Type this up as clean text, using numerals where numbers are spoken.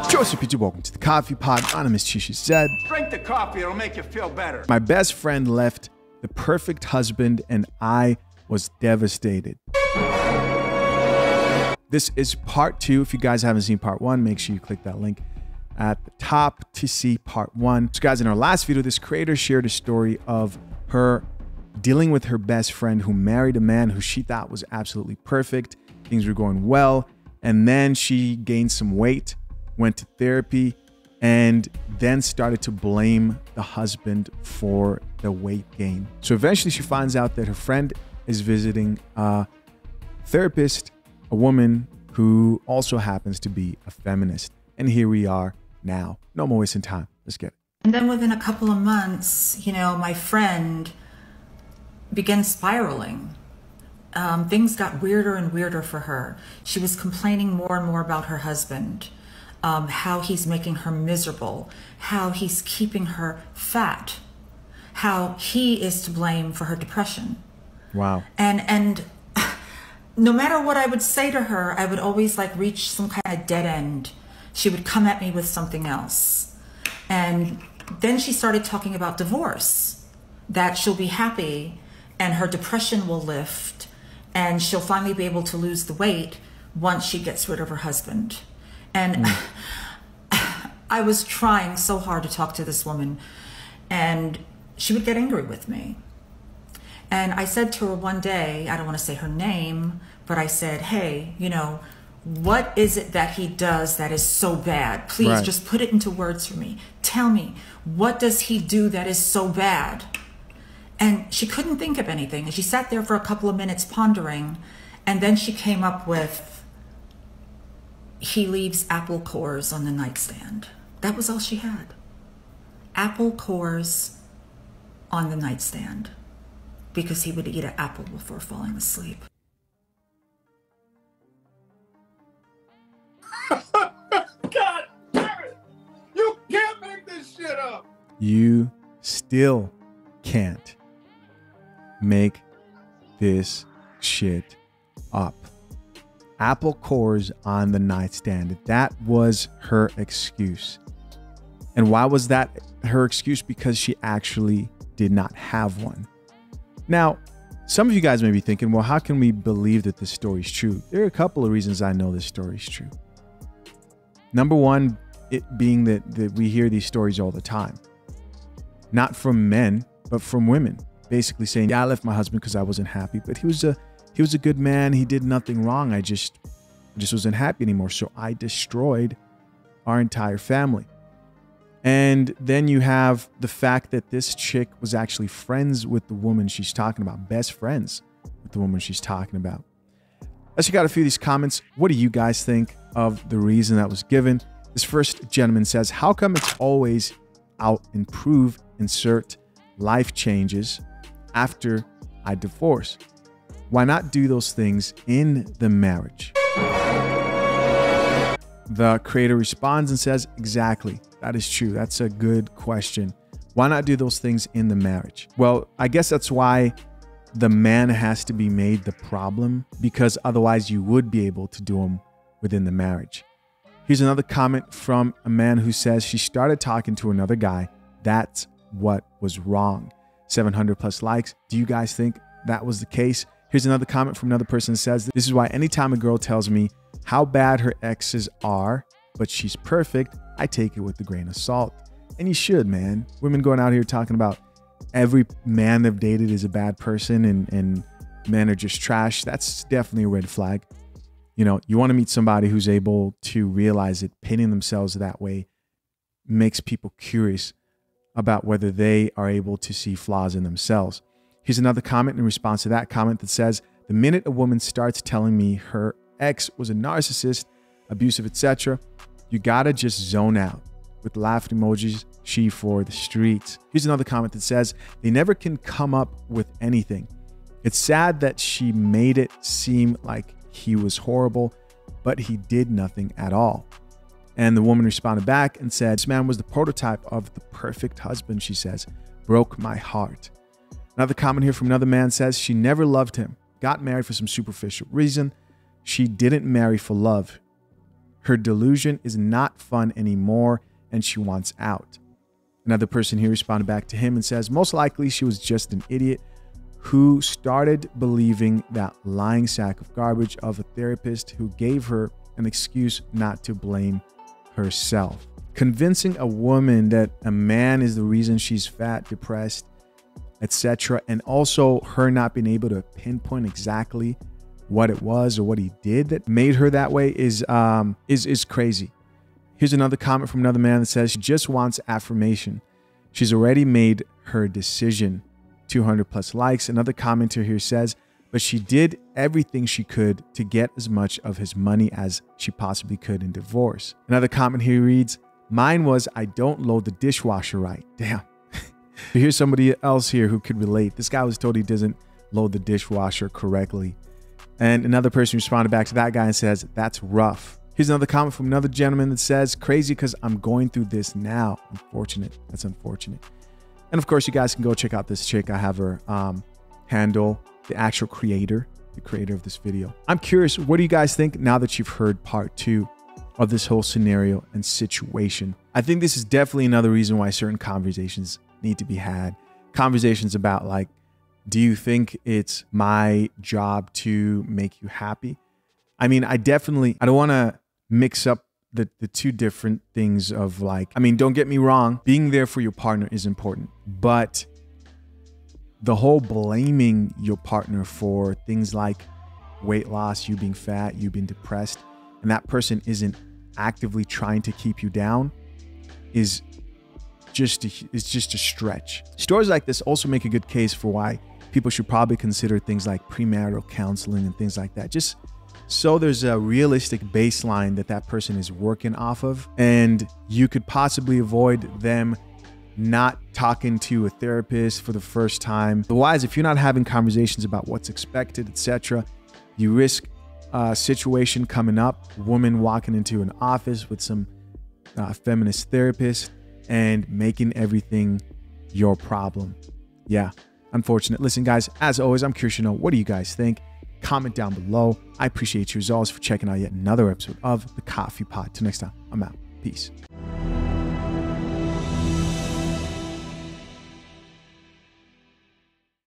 Joseph P. Welcome to the Coffee Pod. My name is Chisha Zed. Drink the coffee, it'll make you feel better. My best friend left the perfect husband and I was devastated. This is part 2. If you guys haven't seen part 1, make sure you click that link at the top to see part 1. So guys, in our last video, this creator shared a story of her dealing with her best friend who married a man who she thought was absolutely perfect. Things were going well. And then she gained some weight, went to therapy, and then started to blame the husband for the weight gain. So eventually she finds out that her friend is visiting a therapist, a woman who also happens to be a feminist. And here we are now. No more wasting time. Let's get it. And then within a couple of months, my friend began spiraling. Things got weirder and weirder for her. She was complaining more and more about her husband, how he's making her miserable, how he's keeping her fat, how he is to blame for her depression. Wow. And no matter what I would say to her, I would always reach some kind of dead end. She would come at me with something else. And then she started talking about divorce, that she'll be happy and her depression will lift and she'll finally be able to lose the weight once she gets rid of her husband. And I was trying so hard to talk to this woman, and she would get angry with me. And I said to her one day, I don't want to say her name, but I said, hey, what is it that he does that is so bad? Please just put it into words for me. Tell me, what does he do that is so bad? And she couldn't think of anything. And she sat there for a couple of minutes pondering. And then she came up with, he leaves apple cores on the nightstand. That was all she had. Apple cores on the nightstand. Because he would eat an apple before falling asleep. God damn it! You can't make this shit up! You still can't make this shit up. Apple cores on the nightstand. That was her excuse. And why was that her excuse? Because she actually did not have one. Now, some of you guys may be thinking, well, how can we believe that this story is true? There are a couple of reasons I know this story is true. Number one, it being that we hear these stories all the time. Not from men, but from women. Basically saying, yeah, I left my husband because I wasn't happy, but he was a good man. He did nothing wrong. I just wasn't happy anymore. So I destroyed our entire family. And then you have the fact that this chick was actually friends with the woman she's talking about, best friends with the woman she's talking about. Let's check out a few of these comments. What do you guys think of the reason that was given? This first gentleman says, how come it's always out improve, insert life changes after I divorce? Why not do those things in the marriage? The creator responds and says, exactly. That is true. That's a good question. Why not do those things in the marriage? Well, I guess that's why the man has to be made the problem, because otherwise you would be able to do them within the marriage. Here's another comment from a man who says she started talking to another guy. That's what was wrong. 700 plus likes. Do you guys think that was the case? Here's another comment from another person that says, this is why anytime a girl tells me how bad her exes are, but she's perfect, I take it with a grain of salt. And you should, man. Women going out here talking about every man they've dated is a bad person and men are just trash. That's definitely a red flag. You want to meet somebody who's able to realize that painting themselves that way makes people curious about whether they are able to see flaws in themselves. Here's another comment in response to that comment that says, the minute a woman starts telling me her ex was a narcissist, abusive, etc., you gotta just zone out. With laughing emojis, she for the streets. Here's another comment that says, they never can come up with anything. It's sad that she made it seem like he was horrible, but he did nothing at all. And the woman responded back and said, this man was the prototype of the perfect husband, she says. Broke my heart. Another comment here from another man says, she never loved him. Got married for some superficial reason. She didn't marry for love. Her delusion is not fun anymore and she wants out. Another person here responded back to him and says, most likely she was just an idiot who started believing that lying sack of garbage of a therapist who gave her an excuse not to blame herself. Convincing a woman that a man is the reason she's fat, depressed, etc., and also her not being able to pinpoint exactly what it was or what he did that made her that way is crazy. Here's another comment from another man that says she just wants affirmation. She's already made her decision. 200 plus likes. Another commenter here says, but she did everything she could to get as much of his money as she possibly could in divorce. Another comment here reads, mine was, I don't load the dishwasher right. Damn. Here's somebody else here who could relate. This guy was told he doesn't load the dishwasher correctly. And another person responded back to that guy and says, that's rough. Here's another comment from another gentleman that says, crazy because I'm going through this now. Unfortunate. That's unfortunate. And of course, you guys can go check out this chick. I have her handle, the actual creator, the creator of this video. I'm curious, what do you guys think now that you've heard part 2 of this whole scenario and situation? I think this is definitely another reason why certain conversations need to be had. Conversations about like, do you think it's my job to make you happy? I mean, I don't want to mix up the two different things of like, I mean, don't get me wrong, being there for your partner is important, but the whole blaming your partner for things like weight loss, you being fat, you being depressed, and that person isn't actively trying to keep you down is just a stretch. Stories like this also make a good case for why people should probably consider things like premarital counseling and things like that. Just so there's a realistic baseline that person is working off of, and you could possibly avoid them not talking to a therapist for the first time. Otherwise, if you're not having conversations about what's expected, etc., you risk a situation coming up, woman walking into an office with some feminist therapist and making everything your problem. Yeah, unfortunate. Listen, guys, as always, I'm curious to know, what do you guys think? Comment down below. I appreciate you as always for checking out yet another episode of The Coffee Pot. Till next time, I'm out. Peace.